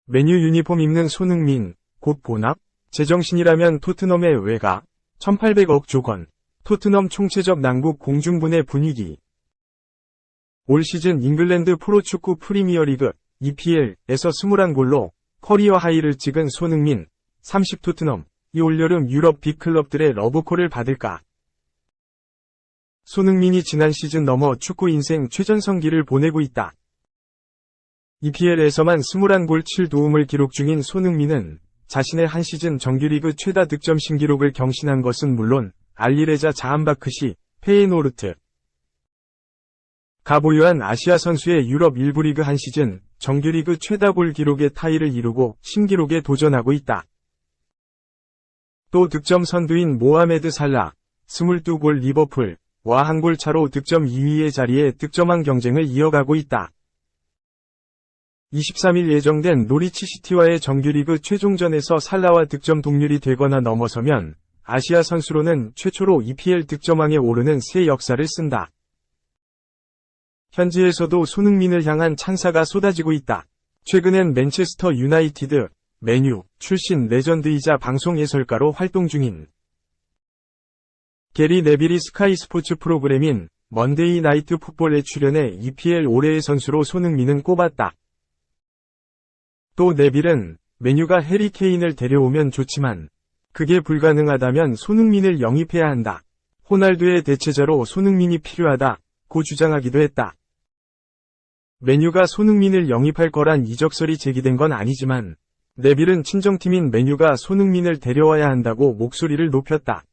맨유 유니폼 입는 손흥민, 곧 본합? 제정신이라면 토트넘에 왜 가? 1800억 조건. 토트넘 총체적 난국 공중분해 분위기. 올 시즌 잉글랜드 프로축구 프리미어리그 EPL에서 21골로 커리어 하이를 찍은 손흥민, 30 토트넘, 이 올여름 유럽 빅클럽들의 러브콜을 받을까? 손흥민이 지난 시즌 넘어 축구 인생 최전성기를 보내고 있다. EPL에서만 21골 7도움을 기록 중인 손흥민은 자신의 한 시즌 정규리그 최다 득점 신기록을 경신한 것은 물론 알리레자 자한바크시, 페예노르트 가 보유한 아시아 선수의 유럽 1부 리그 한 시즌 정규리그 최다 골 기록의 타이를 이루고 신기록에 도전하고 있다. 또 득점 선두인 모하메드 살라, 22골 리버풀, 와 한 골 차로 득점 2위의 자리에 득점왕 경쟁을 이어가고 있다. 23일 예정된 노리치 시티와의 정규리그 최종전에서 살라와 득점 동률이 되거나 넘어서면 아시아 선수로는 최초로 EPL 득점왕에 오르는 새 역사를 쓴다. 현지에서도 손흥민을 향한 찬사가 쏟아지고 있다. 최근엔 맨체스터 유나이티드, 맨유 출신 레전드이자 방송 해설가로 활동 중인 게리 네빌이 스카이 스포츠 프로그램인 먼데이 나이트 풋볼에 출연해 EPL 올해의 선수로 손흥민은 꼽았다. 또 네빌은 맨유가 해리 케인을 데려오면 좋지만 그게 불가능하다면 손흥민을 영입해야 한다. 호날두의 대체자로 손흥민이 필요하다고 주장하기도 했다. 맨유가 손흥민을 영입할 거란 이적설이 제기된 건 아니지만 네빌은 친정팀인 맨유가 손흥민을 데려와야 한다고 목소리를 높였다.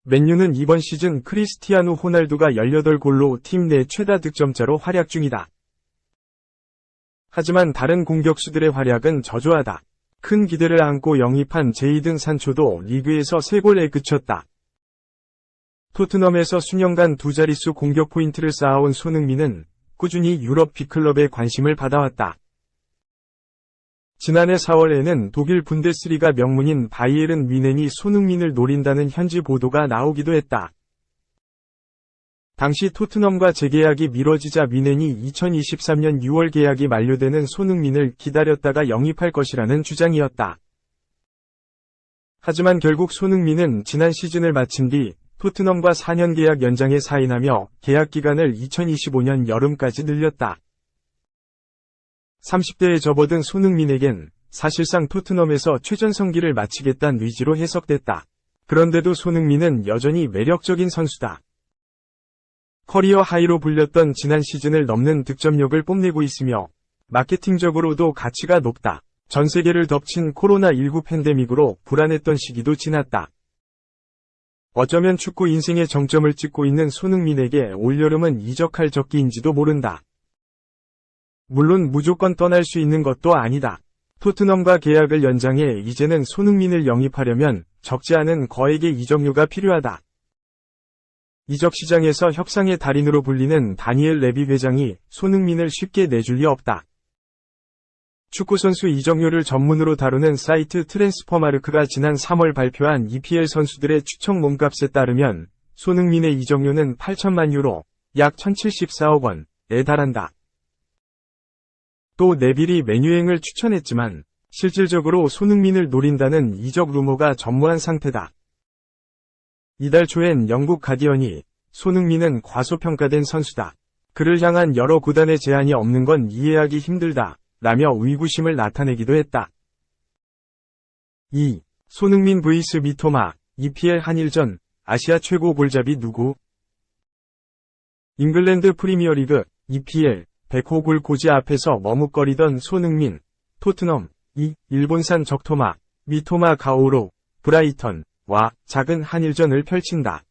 맨유는 이번 시즌 크리스티아누 호날두가 18골로 팀 내 최다 득점자로 활약 중이다. 하지만 다른 공격수들의 활약은 저조하다. 큰 기대를 안고 영입한 제이든 산초도 리그에서 3골에 그쳤다. 토트넘에서 수년간 두 자릿수 공격 포인트를 쌓아온 손흥민은 꾸준히 유럽 빅클럽의 관심을 받아왔다. 지난해 4월에는 독일 분데스리가 명문인 바이에른 뮌헨이 손흥민을 노린다는 현지 보도가 나오기도 했다. 당시 토트넘과 재계약이 미뤄지자 뮌헨이 2023년 6월 계약이 만료되는 손흥민을 기다렸다가 영입할 것이라는 주장이었다. 하지만 결국 손흥민은 지난 시즌을 마친 뒤 토트넘과 4년 계약 연장에 사인하며 계약 기간을 2025년 여름까지 늘렸다. 30대에 접어든 손흥민에겐 사실상 토트넘에서 최전성기를 마치겠다는 의지로 해석됐다. 그런데도 손흥민은 여전히 매력적인 선수다. 커리어 하이로 불렸던 지난 시즌을 넘는 득점력을 뽐내고 있으며 마케팅적으로도 가치가 높다. 전 세계를 덮친 코로나19 팬데믹으로 불안했던 시기도 지났다. 어쩌면 축구 인생의 정점을 찍고 있는 손흥민에게 올여름은 이적할 적기인지도 모른다. 물론 무조건 떠날 수 있는 것도 아니다. 토트넘과 계약을 연장해 이제는 손흥민을 영입하려면 적지 않은 거액의 이적료가 필요하다. 이적 시장에서 협상의 달인으로 불리는 다니엘 레비 회장이 손흥민을 쉽게 내줄 리 없다. 축구선수 이적료를 전문으로 다루는 사이트 트랜스퍼마르크가 지난 3월 발표한 EPL 선수들의 추정 몸값에 따르면 손흥민의 이적료는 8천만 유로, 약 1074억 원에 달한다. 또 네빌이 맨유행을 추천했지만 실질적으로 손흥민을 노린다는 이적 루머가 전무한 상태다. 이달 초엔 영국 가디언이 손흥민은 과소평가된 선수다. 그를 향한 여러 구단의 제안이 없는 건 이해하기 힘들다. 라며 의구심을 나타내기도 했다. 2. 손흥민 vs 미토마, EPL 한일전, 아시아 최고 골잡이 누구? 잉글랜드 프리미어리그, EPL, 100호 고지 앞에서 머뭇거리던 손흥민, 토트넘, 2. 일본산 적토마, 미토마 가오로, 브라이턴과 작은 한일전을 펼친다.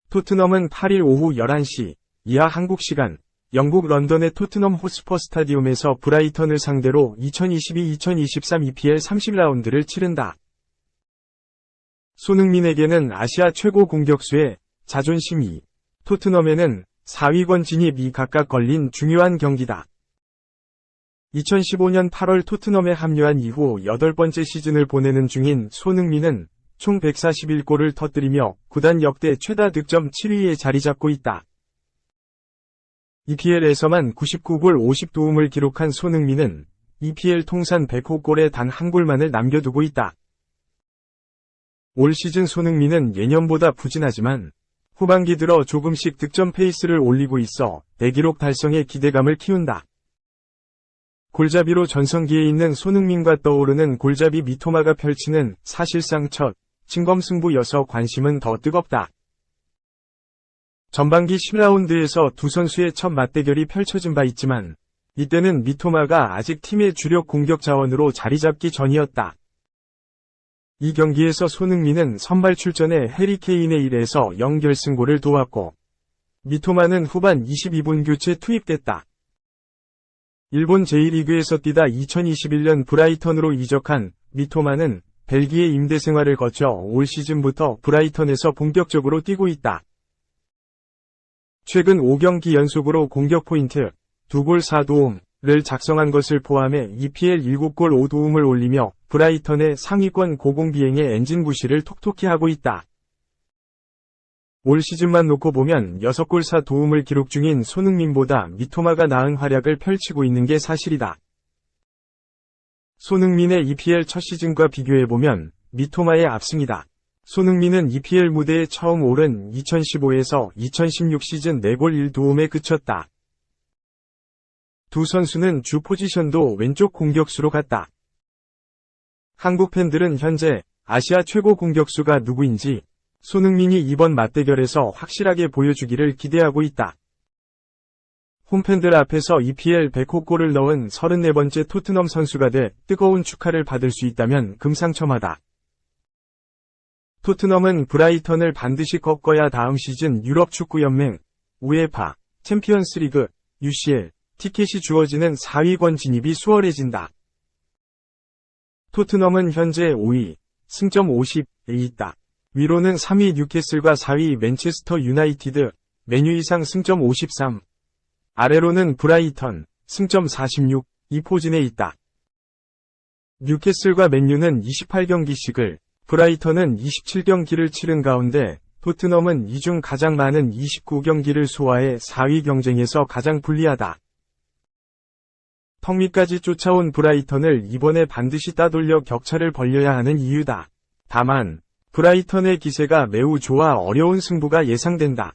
토트넘은 8일 오후 11시, 이하 한국 시간, 영국 런던의 토트넘 호스퍼 스타디움에서 브라이턴을 상대로 2022-2023 EPL 30라운드를 치른다. 손흥민에게는 아시아 최고 공격수의 자존심이, 토트넘에는 4위권 진입이 각각 걸린 중요한 경기다. 2015년 8월 토트넘에 합류한 이후 8번째 시즌을 보내는 중인 손흥민은 총 141골을 터뜨리며 구단 역대 최다 득점 7위에 자리 잡고 있다. EPL에서만 99골 50도움을 기록한 손흥민은 EPL 통산 100호 골에 단 한 골만을 남겨두고 있다. 올 시즌 손흥민은 예년보다 부진하지만 후반기 들어 조금씩 득점 페이스를 올리고 있어 대기록 달성에 기대감을 키운다. 골잡이로 전성기에 있는 손흥민과 떠오르는 골잡이 미토마가 펼치는 사실상 첫 진검승부여서 관심은 더 뜨겁다. 전반기 10라운드에서 두 선수의 첫 맞대결이 펼쳐진 바 있지만 이때는 미토마가 아직 팀의 주력 공격 자원으로 자리 잡기 전이었다. 이 경기에서 손흥민은 선발 출전에 해리 케인의 1에서 0 결승골을 도왔고 미토마는 후반 22분 교체 투입됐다. 일본 제1리그에서 뛰다 2021년 브라이턴으로 이적한 미토마는 벨기에 임대 생활을 거쳐 올 시즌부터 브라이턴에서 본격적으로 뛰고 있다. 최근 5경기 연속으로 공격 포인트 2골 4도움을 작성한 것을 포함해 EPL 7골 5도움을 올리며 브라이턴의 상위권 고공비행의 엔진 구실을 톡톡히 하고 있다. 올 시즌만 놓고 보면 6골 4도움을 기록 중인 손흥민보다 미토마가 나은 활약을 펼치고 있는 게 사실이다. 손흥민의 EPL 첫 시즌과 비교해보면 미토마의 압승이다. 손흥민은 EPL 무대에 처음 오른 2015에서 2016 시즌 4골 1도움에 그쳤다. 두 선수는 주 포지션도 왼쪽 공격수로 갔다. 한국 팬들은 현재 아시아 최고 공격수가 누구인지 손흥민이 이번 맞대결에서 확실하게 보여주기를 기대하고 있다. 홈팬들 앞에서 EPL 100호 골을 넣은 34번째 토트넘 선수가 돼 뜨거운 축하를 받을 수 있다면 금상첨화다. 토트넘은 브라이턴을 반드시 꺾어야 다음 시즌 유럽축구연맹, 우에파, 챔피언스리그, UCL, 티켓이 주어지는 4위권 진입이 수월해진다. 토트넘은 현재 5위, 승점 50에 있다. 위로는 3위 뉴캐슬과 4위 맨체스터 유나이티드, 맨유 이상 승점 53. 아래로는 브라이턴, 승점 46, 이 포진에 있다. 뉴캐슬과 맨유는 28경기씩을, 브라이턴은 27경기를 치른 가운데 토트넘은 이 중 가장 많은 29경기를 소화해 4위 경쟁에서 가장 불리하다. 턱 밑까지 쫓아온 브라이턴을 이번에 반드시 따돌려 격차를 벌려야 하는 이유다. 다만 브라이턴의 기세가 매우 좋아 어려운 승부가 예상된다.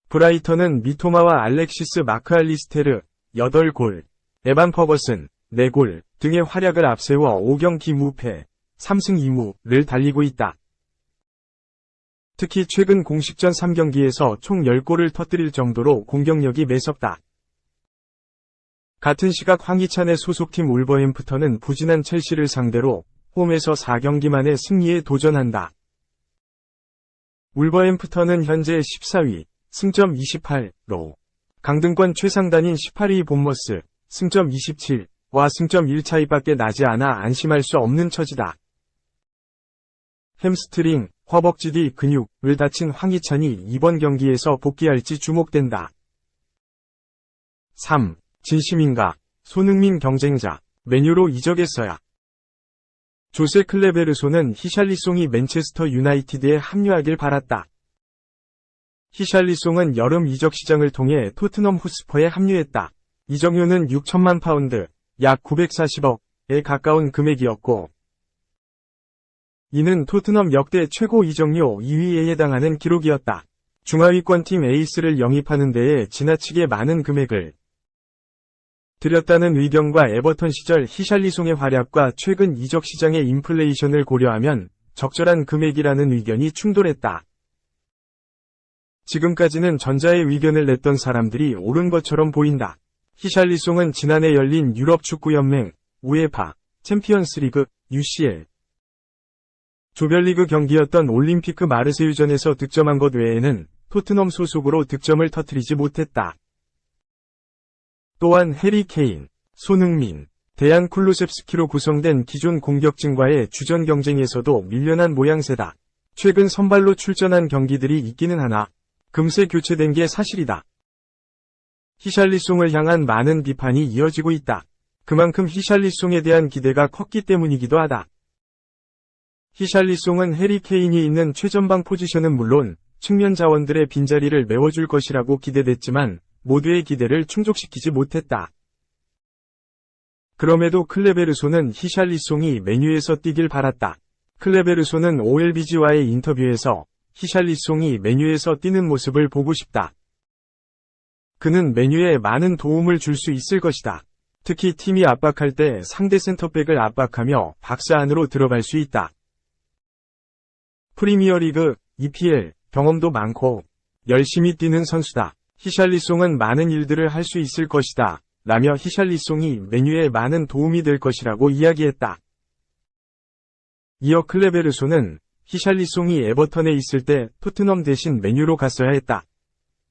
브라이턴은 미토마와 알렉시스 마크알리스테르 8골, 에반 퍼거슨 4골 등의 활약을 앞세워 5경기 무패, 3승 2무를 달리고 있다. 특히 최근 공식전 3경기에서 총 10골을 터뜨릴 정도로 공격력이 매섭다. 같은 시각 황희찬의 소속팀 울버햄프턴은 부진한 첼시를 상대로 홈에서 4경기 만에 승리에 도전한다. 울버햄프턴은 현재 14위, 승점 28로 강등권 최상단인 18위 본머스, 승점 27와 승점 1차이밖에 나지 않아 안심할 수 없는 처지다. 햄스트링, 허벅지 뒤 근육을 다친 황희찬이 이번 경기에서 복귀할지 주목된다. 3. 진심인가? 손흥민 경쟁자, 맨유로 이적했어야. 조세 클레베르소는 히샬리송이 맨체스터 유나이티드에 합류하길 바랐다. 히샬리송은 여름 이적 시장을 통해 토트넘 호스퍼에 합류했다. 이적료는 6천만 파운드, 약 940억에 가까운 금액이었고 이는 토트넘 역대 최고 이적료 2위에 해당하는 기록이었다. 중하위권팀 에이스를 영입하는 데에 지나치게 많은 금액을 들였다는 의견과 에버턴 시절 히샬리송의 활약과 최근 이적 시장의 인플레이션을 고려하면 적절한 금액이라는 의견이 충돌했다. 지금까지는 전자의 의견을 냈던 사람들이 옳은 것처럼 보인다. 히샬리송은 지난해 열린 유럽축구연맹, 우에파, 챔피언스리그, UCL, 조별리그 경기였던 올림피크 마르세유전에서 득점한 것 외에는 토트넘 소속으로 득점을 터뜨리지 못했다. 또한 해리 케인, 손흥민, 데얀 쿨루셉스키로 구성된 기존 공격진과의 주전 경쟁에서도 밀려난 모양새다. 최근 선발로 출전한 경기들이 있기는 하나 금세 교체된 게 사실이다. 히샬리송을 향한 많은 비판이 이어지고 있다. 그만큼 히샬리송에 대한 기대가 컸기 때문이기도 하다. 히샬리송은 해리 케인이 있는 최전방 포지션은 물론 측면 자원들의 빈자리를 메워줄 것이라고 기대됐지만 모두의 기대를 충족시키지 못했다. 그럼에도 클레베르소는 히샬리송이 메뉴에서 뛰길 바랐다. 클레베르소는 OLBG와의 인터뷰에서 히샬리송이 메뉴에서 뛰는 모습을 보고 싶다. 그는 메뉴에 많은 도움을 줄 수 있을 것이다. 특히 팀이 압박할 때 상대 센터백을 압박하며 박스 안으로 들어갈 수 있다. 프리미어리그, EPL, 경험도 많고 열심히 뛰는 선수다. 히샬리송은 많은 일들을 할 수 있을 것이다. 라며 히샬리송이 메뉴에 많은 도움이 될 것이라고 이야기했다. 이어 클레베르소는 히샬리송이 에버턴에 있을 때 토트넘 대신 메뉴로 갔어야 했다.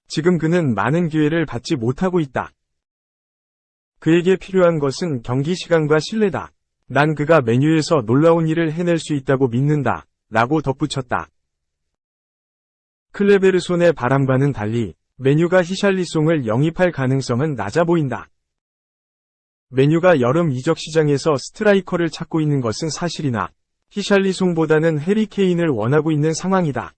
지금 그는 많은 기회를 받지 못하고 있다. 그에게 필요한 것은 경기 시간과 신뢰다. 난 그가 메뉴에서 놀라운 일을 해낼 수 있다고 믿는다. 라고 덧붙였다. 클레베르손의 바람과는 달리 메뉴가 히샬리송을 영입할 가능성은 낮아 보인다. 메뉴가 여름 이적 시장에서 스트라이커를 찾고 있는 것은 사실이나 히샬리송보다는 해리 케인을 원하고 있는 상황이다.